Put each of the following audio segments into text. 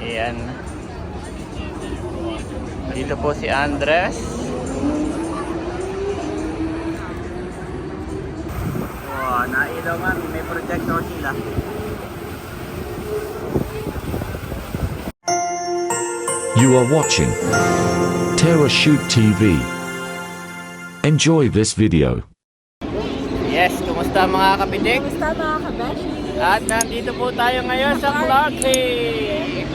Ayan. Dito po si Andres. Wow, nailaw nga. May projector sila. You are watching Terra Shoot TV. Enjoy this video. Yes, kumusta mga kapitik? Kumusta mga kabeshi? At nandito po tayo ngayon sa Clarke.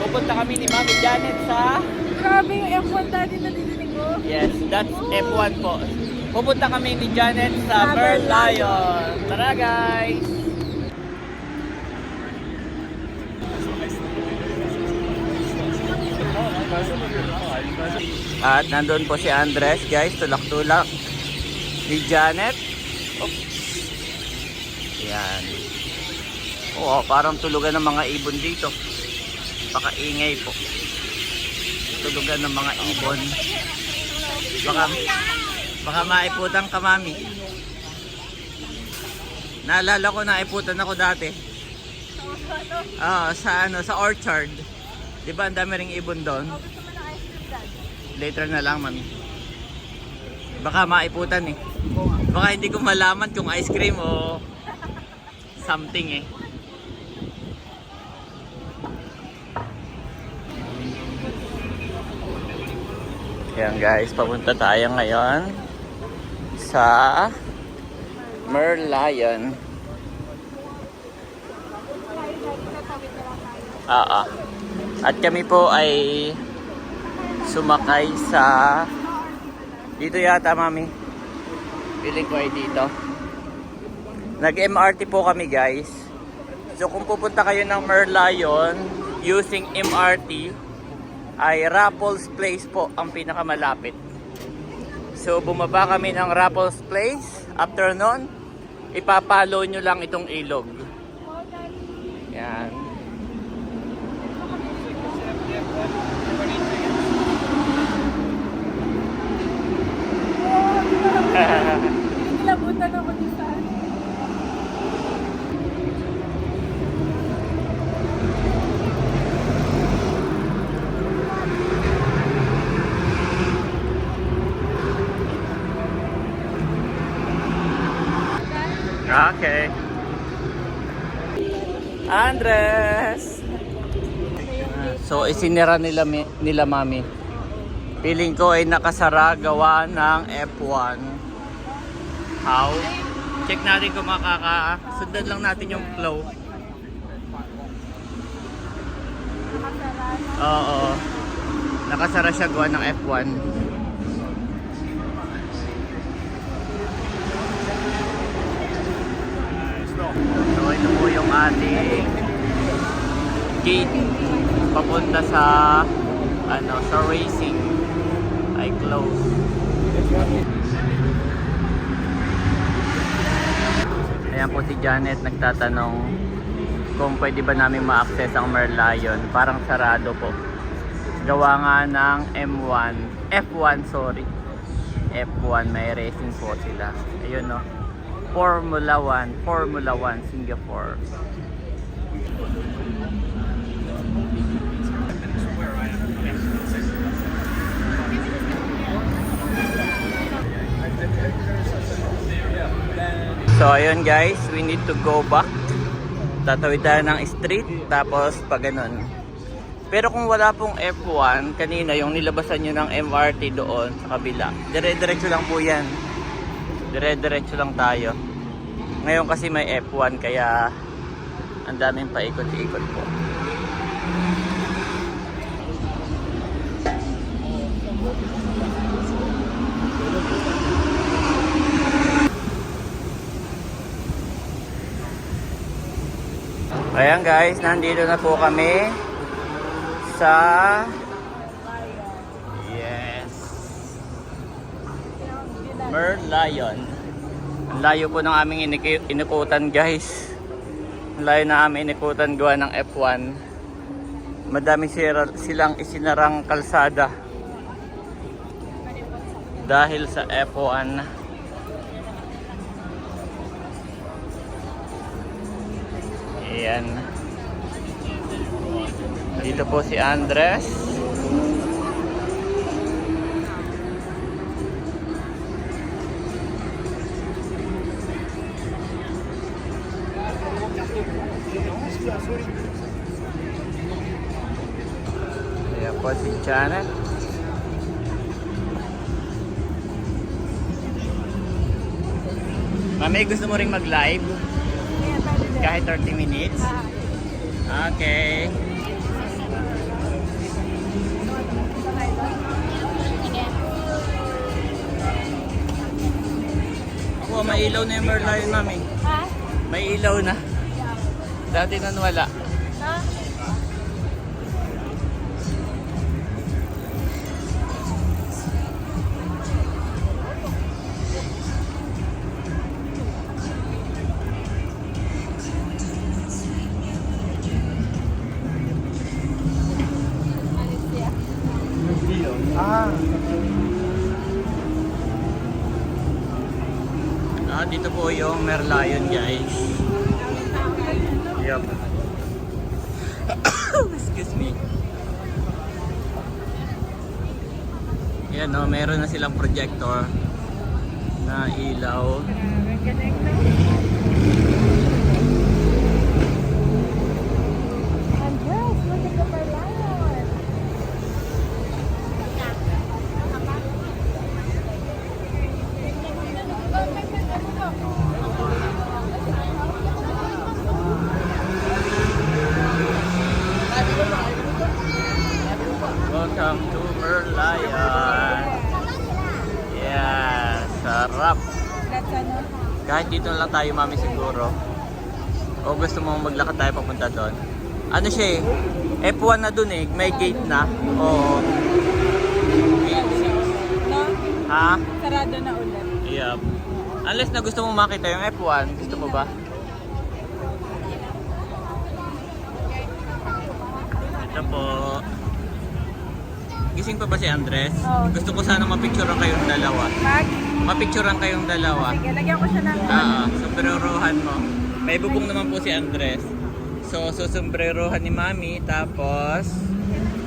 Pupunta kami ni Mami Janet sa... Grabe yung F1 dati na dininig ko. Yes, that's F1 po. Pupunta kami ni Janet sa Merlion. Tara guys! At nandun po si Andres guys, tulak-tulak ni Janet. Oops. Yan. Oo, parang tulugan ng mga ibon dito. Pakaingay po. Tulugan ng mga ibon. Baka maiputan ka, Mami. Naalala ko na iputan ako dati. Sa orchard. 'Di ba ang dami ring ibon doon? Later na lang, Mami. Baka maiputan eh. Baka hindi ko malaman kung ice cream o something eh. Ayan guys, papunta tayo ngayon sa Merlion. At kami po ay sumakay sa dito yata, Mami. Piling ko ay dito. Nag-MRT po kami guys. So kung pupunta kayo ng Merlion using MRT, ay Raffles Place po ang pinakamalapit. So bumaba kami ng Raffles Place. After nun, ipapalo nyo lang itong ilog. Yan. Nilabutan ako dito. Okay. Andres. So isinira nila Mami. Feeling ko ay nakasara gawa ng F1. How? Check natin kung sundan lang natin yung flow. Oo. Nakasara siya gawa ng F1. So ito po yung ating gate papunta sa sa racing ay close. Ayan po si Janet nagtatanong kung pwede ba namin ma-access ang Merlion. Parang sarado po. Gawa nga ng F1 sorry. F1 may racing po sila. Ayun no. Formula 1 Singapore. So ayun guys, we need to go back. Tatawid tayo ng street tapos pa ganun. Pero kung wala pong F1 kanina yung nilabasan nyo ng MRT doon sa kabila, dire-diretso lang po yan. Dire-diretso lang tayo. Ngayon kasi may F1 kaya ang daming paikot-ikot po. Ayan guys, nandito na po kami sa Merlion. Ang layo po ng aming inikutan guys. Ang layo na aming inikutan gawa ng F1. Madami silang isinarang kalsada dahil sa F1. Ayan. Dito po si Andres. Ayan po si Janet. Mami, gusto mo ring mag-live? Kaya pwede din. Kahit 30 minutes? Okay. Wow, may ilaw na yung Merlion, Mami. Ha? May ilaw na. Dati nun wala. Ha? Dito po yung Merlion, guys. Yup. Excuse me. Yan o, meron na silang projector na ilaw. Ang galing na. Andres, look at the Merlion. Welcome to Merlion. Yeah, sarap. That's ano? Kahit dito na lang tayo, Mami, siguro. O gusto mo maglakad tayo papunta doon? Ano siya eh? F1 na dun eh. May gate na. Oo. Gate 6. No? Ha? Sarado na ulit. Yup. Unless na gusto mo makita yung F1. Gusto mo ba? Ito po. Gising pa ba si Andres? Oo. Gusto ko sana mapicturean kayong dalawa. Mag? Mapicturean kayong dalawa. Sige, lagyan ko siya ng Sombrerohan mo. May bubong naman po si Andres. So, sombrerohan ni Mami. Tapos,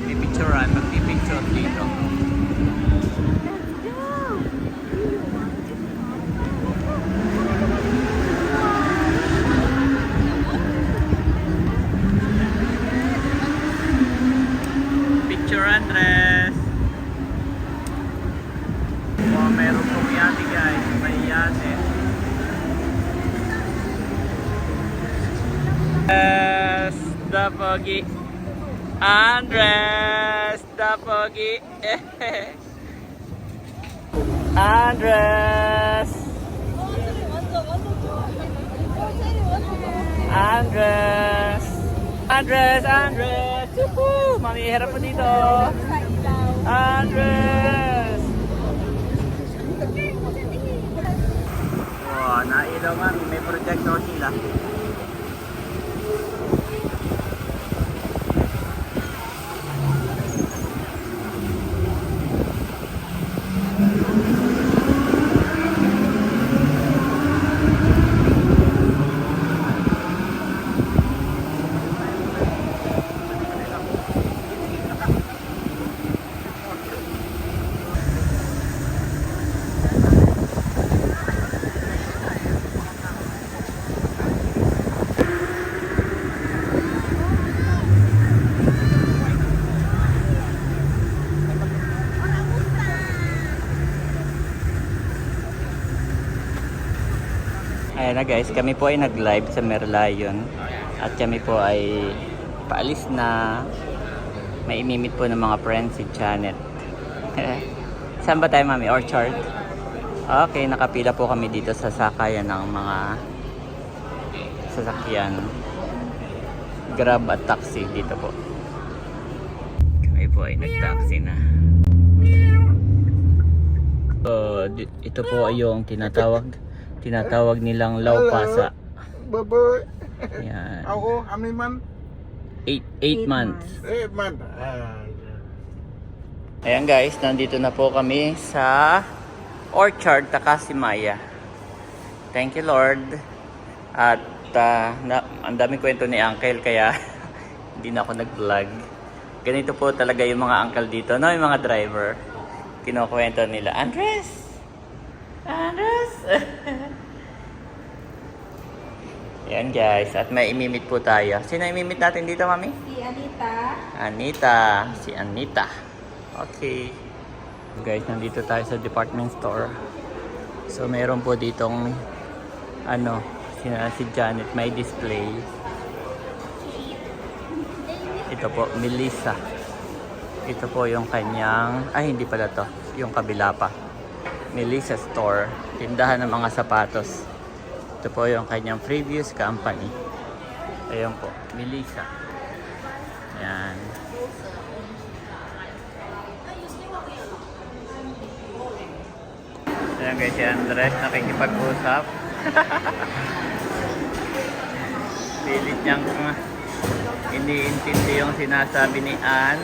pipicturean. Magpipicture dito. Picture Andres. Oh, meron pong yate, guys. May yate. Andres the Pogi. Andres the Pogi. Andres. Andres. Andres. Woohoo! Mami, harap po dito. Andres. Wow, nailaw, Mami. May projector sila. Ayan na guys, kami po ay nag-live sa Merlion at kami po ay paalis na. May imimit po ng mga friends si Janet. Saan ba tayo, Mami? Orchard? Okay, nakapila po kami dito sa sakayan ng mga sasakyan. Grab at taxi dito po. Kami po ay nag-taxi na. Ito po ay yung tinatawag nilang Laupasa. Baboy. Yan. Ako, how many months? 8 months. 8 months. Ayan guys, nandito na po kami sa Orchard, Takashimaya. Thank you Lord. At ang daming kwento ni Uncle kaya hindi na ako nag-vlog. Ganito po talaga yung mga uncle dito, no? Yung mga driver. Kinukwento nila, Andres! Andres! Yan guys, at may imimit po tayo. Sino imimit natin dito, mami? Si Anita. Anita. Si Anita. Okay. Guys, nandito tayo sa department store. So, meron po ditong si Janet may display. Ito po, Melissa. Ito po yung kanyang, hindi pala to. Yung kabila pa. Melissa Store. Tindahan ng mga sapatos. Ito po yung kanyang previous company. Ayan po, Melissa. Ayan. Ayan guys, si Andres nakikipag-usap. Pilit niyang iniintindi yung sinasabi ni Ann.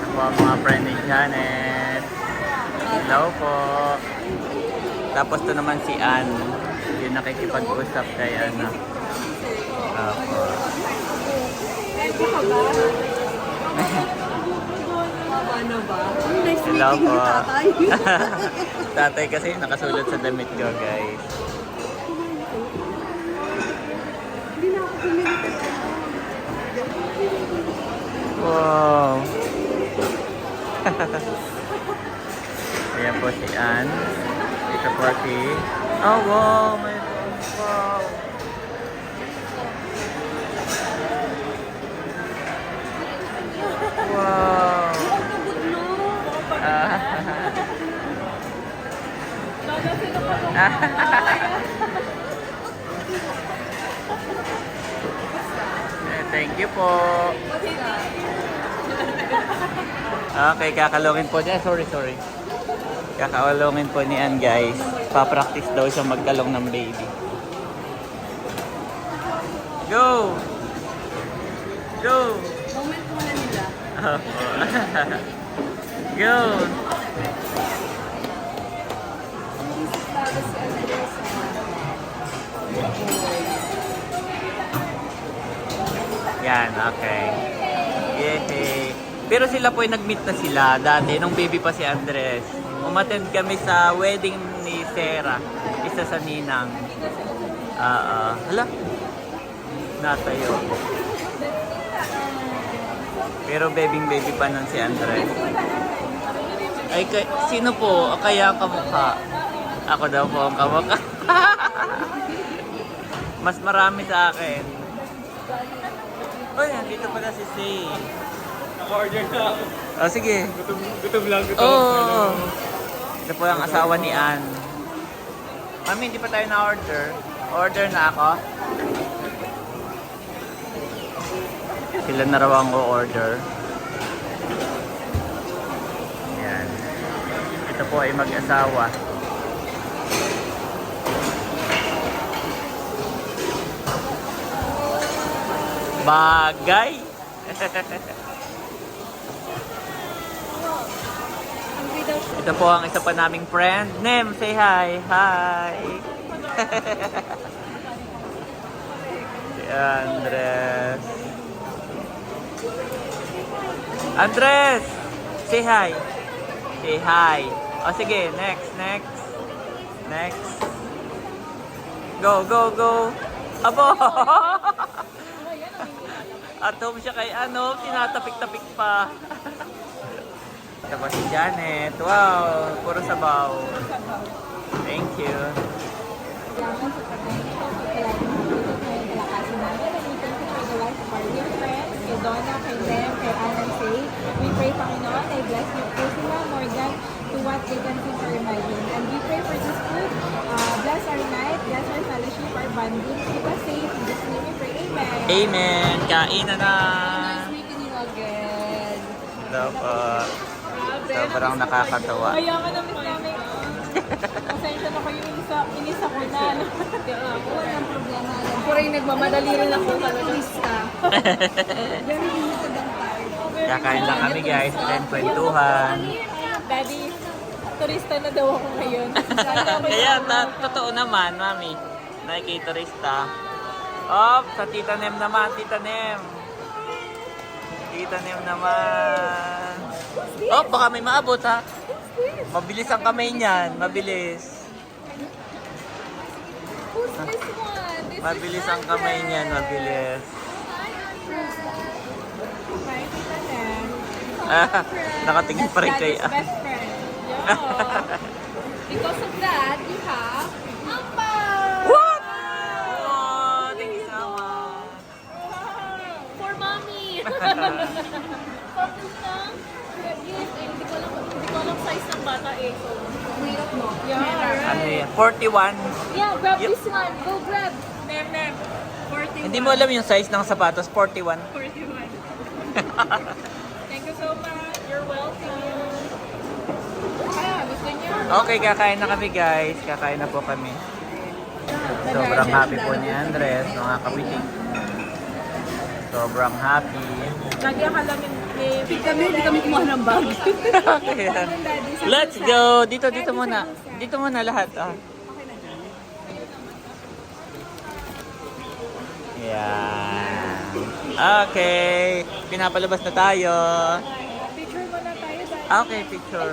Ako ang mga friend ni Janet. Hello po. Tapos to naman si Ann. Yung nakikipag-usap kay Anna. Opo. Ano ba? Hello po. Tatay kasi nakasulat sa damit ko, guys. Wow. Ayan po si Ann. Ito po si... Oh, wow. Wow. Wow. Thank you po. Okay, kakalungin po niya. Sorry. Kakalungin po ni Ann, guys. Pa-practice daw siya magkalong ng baby. Go! Go! Moment muna nila. Go! Yan, okay. Yay! Pero sila po ay nag-meet na sila dati, nung baby pa si Andres. Umattend kami sa wedding ni Sarah, isa sa ninang. Hala? Natayo. Pero baby pa nun si Andres. Ay, sino po? Kaya ang kamukha? Ako daw po ang kamukha. Mas marami sa akin. Uy, nandito pala si Say. Naka-order na. Oh, sige. Gutom lang. Oo. Ito po ang asawa ni Ann. Mami, hindi pa tayo na-order. Order na ako. Sila na raw ang o-order. Yan. Ito po ay mag-asawa. Bagay! Ito po ang isa pa naming friend. Nem, say hi! Hi! Si Andres. Andres! Say hi! Say hi! O sige, next. Go! Abo! Atom siya kay tinatapik-tapik pa. Tapos si Janet. Wow! Puro sabaw. Thank you. Kay Donna, kay Lem, kay Ann and Faye. We pray, Panginoon, I bless you po sila more than to what they can think or imagine. And we pray for this food. Bless our night, bless our fellowship, our bonding. Keep us safe. In this name we pray. Amen. Amen! Kain na na! Nice meeting you again. Dapat. Sobrang nakakatawa. Kaya ka na-miss namin. Pasensya na kayo, inisa ko na. Walang problema. Puro yung nagmamadali rin ako talaga. Very limited ang time. Kakain lang kami guys, then kwentuhan. Daddy, turista na daw ako ngayon. Sana ako Kaya, yung- totoo naman, mami. Nakikiturista. Oh, sa Tita Nem naman, Tita Nem. Tita Nem naman. Oh, baka may maabot ha. Mabilis ang kamay niyan, mabilis. Who's this one? This Mabilis is ang kamay Andres. niyan, mabilis. Hi, Tita Nan. Nakatingin pa rin That's kay Daddy's best friend. Yeah. Because of that, you have Amba! What? Oh, thank you so much. For mommy! Focus lang. Yes, eh, hindi ko alam size ng bata eh. So, wait mo. Yeah, Ano right. yan? 41. Yeah, grab Yup. this one. Go grab. Nem. 41. Hindi mo alam yung size ng sapatos, 41. 41. Thank you so much. You're welcome. Gusto niyo? Okay, kakain na kami guys. Kakain na po kami. Sobrang happy po ni Andres, mga kapitik. Sobrang happy. Lagi akala hindi kami kumuha ng bag. Let's go! Dito muna. Dito muna lahat. Ah. Yan. Okay. Pinapalabas na tayo. Picture muna tayo dahil Okay, picture.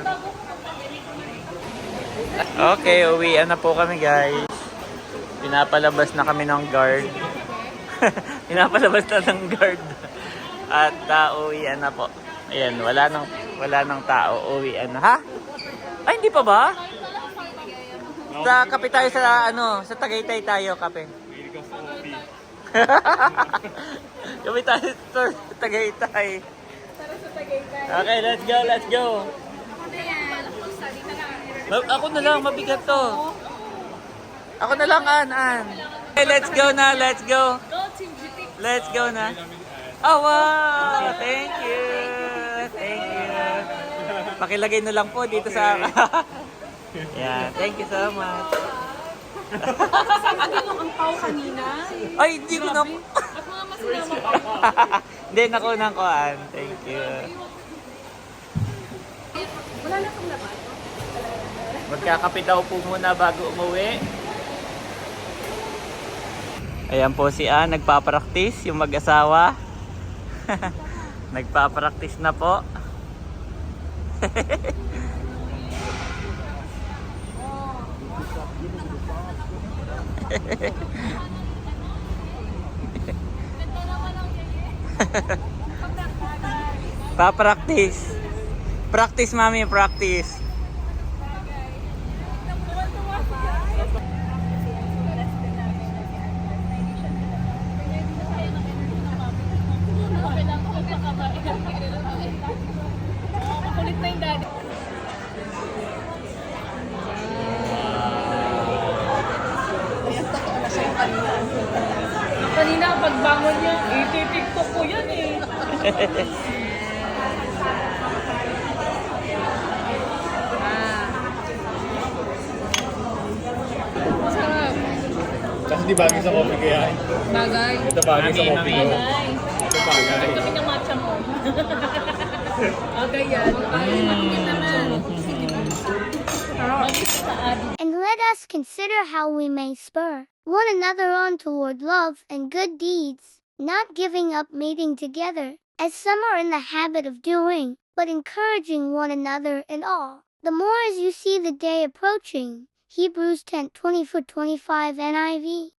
Okay, uwian na po kami guys. Pinapalabas na kami ng guard. Pinapalabas na ng guard. At uwian na po. Ayan, wala nang tao. Uwian na. Ha? Ay, hindi pa ba? Sa kape tayo sa Tagaytay tayo, kape. Kape tayo sa Tagaytay. tara sa Tagaytay. Okay, let's go, let's go. Ako na lang, mabigat to. Ako na lang, An. Okay, let's go na, let's go. Go, Team GP. Let's go na. Oh, wow! Thank you! Thank you! Pakilagay na lang po dito sa... Yeah, thank you so much. Sabi nung ang pau kanina. Ay, hindi ko na... Ako nga mas sinama pa. Hindi, nakunang ko, An. Thank you. Wala na kang laban. Magkakape daw po muna bago umuwi. Ayan po si Ann, nagpa-practice yung mag-asawa. Nagpa-practice na po. Pa-practice. Practice, mami, practice. Makulit na yung daddy. Kanina, pagbangon niya, iti-tiktok ko yan eh. Masarap. Kasi di bagay sa coffee kaya. Bagay. Ito bagay sa coffee ko. Bagay. Ito bagay. Kami ng matcha mo. Bagay yan. Bagay naman. And let us consider how we may spur one another on toward love and good deeds, not giving up meeting together, as some are in the habit of doing, but encouraging one another in all, the more as you see the day approaching. Hebrews 10:20-25 NIV.